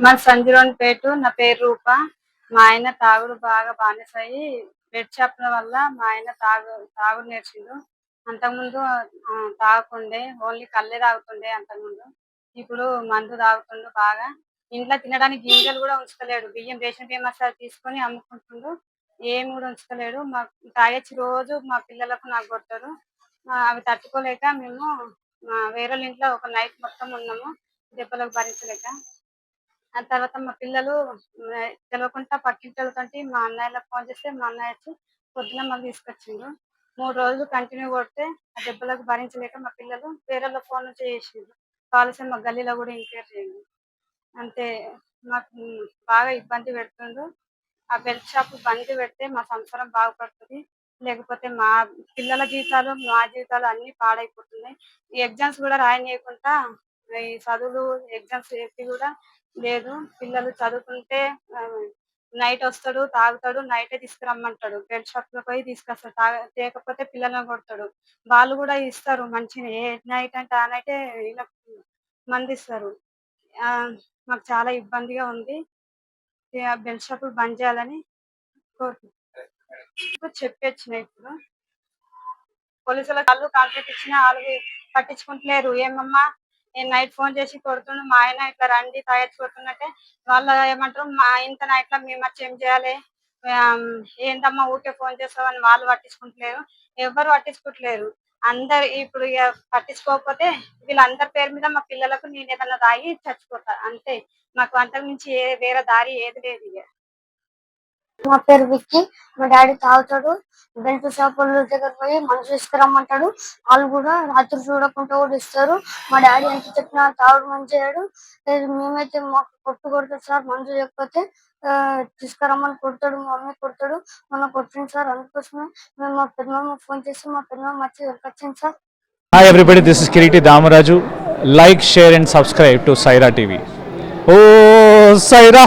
మా సంజురోన్పేట. నా పేరు రూప. మా ఆయన తాగుడు బాగా బానిసయ్యి బెడ్ షాప్ల వల్ల మా ఆయన తాగుడు నేర్చిండు. అంతకుముందు తాగకుండే ఓన్లీ కళ్ళే తాగుతుండే అంతకుముందు. ఇప్పుడు మందు తాగుతుండు బాగా. ఇంట్లో తినడానికి గింజలు కూడా ఉంచుతలేడు. రేషన్ బియ్యం మసాలా తీసుకొని అమ్ముకుంటుండు. ఏమి కూడా ఉంచుతలేడు. తాగొచ్చి రోజు మా పిల్లలకు నాకు కొడతారు. అవి తట్టుకోలేక మేము వేరేళ్ళ ఇంట్లో ఒక నైట్ మొత్తం ఉన్నాము దెబ్బలకు భరించలేక. ఆ తర్వాత మా పిల్లలు తెలవకుండా పక్కింటోళ్ళతోటి మా అన్నయ్యలకు ఫోన్ చేస్తే మా అన్నయ్య వచ్చి పొద్దున మాకు తీసుకొచ్చిండు. 3 రోజులు కంటిన్యూ కొడితే ఆ దెబ్బలకు భరించలేక మా పిల్లలు వేరేళ్ళ ఫోన్ నుంచి చేసిండ్రు. కాల్ మా గల్లీలో కూడా ఇంకేర్ చేయండి. అంతే మాకు బాగా ఇబ్బంది పెడుతుండు. ఆ బెల్ట్ షాప్ బంద్ పెడితే మా సంసారం బాగుపడుతుంది. లేకపోతే మా పిల్లల జీవితాలు, మా జీవితాలు అన్నీ పాడైపోతున్నాయి. ఈ ఎగ్జామ్స్ కూడా రాయనీయకుండా ఈ చదువులు ఎగ్జామ్స్ సేఫ్టీ కూడా లేదు. పిల్లలు చదువుకుంటే నైట్ వస్తాడు, తాగుతాడు, నైటే తీసుకురమ్మంటాడు. బెల్ట్ షాప్‌లో పోయి తీసుకొస్తాడు. తేకపోతే పిల్లలని కొడతాడు. వాళ్ళు కూడా ఇస్తారు మంచినే. ఏ నైట్ అంటే ఆ నైటే వీళ్ళకి మందిస్తారు. మాకు చాలా ఇబ్బందిగా ఉంది. బెల్ట్ షాపులు బంద్ చేయాలని చెప్పొచ్చిన ఇప్పుడు. పోలీసులకు వాళ్ళు కంప్లైంట్ ఇచ్చినా వాళ్ళు పట్టించుకుంటలేరు. ఏమమ్మా నేను నైట్ ఫోన్ చేసి కొడుతుండు మా ఆయన ఇట్లా రండి తాగొచ్చి కొడుతున్నట్టే వాళ్ళు ఏమంటారు మా ఇంత నైట్‌లో మేము వచ్చి ఏం చేయాలి? ఏందమ్మా ఊరికే ఫోన్ చేస్తావని వాళ్ళు పట్టించుకుంటలేరు. ఎవ్వరు పట్టించుకుంటలేరు. అందరు ఇప్పుడు పట్టించుకోకపోతే వీళ్ళందరి పేరు మీద మా పిల్లలకు నేను ఏదన్నా తాగి చచ్చిపోతా అంతే. మాకు అంతకు మించి వేరే దారి ఏది లేదు ఇక. మా పేరు విక్కీ. మా డాడీ తాగుతాడు. బెల్ట్ షాపుల దగ్గర పోయి మందు తీసుకురమ్మంటాడు. వాళ్ళు కూడా రాత్రి చూడకుండా కూడా ఇస్తారు. మా డాడీ ఎంత చెప్పినా తాగుడు మంచి చేయడు. మేమైతే మాకు కొడతాడు సార్ మందు లేకపోతే తీసుకురమ్మని కొడతాడు. మా మమ్మీ కొడతాడు. మొన్న కొట్టింది సార్. అందుకోసమే మేము మా పెద్దమ్మ ఫోన్ చేసి మా పెద్దమ్మ వచ్చి వచ్చింది sir. Hi everybody, this is Kiriti Damaraju. Like, share and subscribe to Saira TV. Oh, Saira!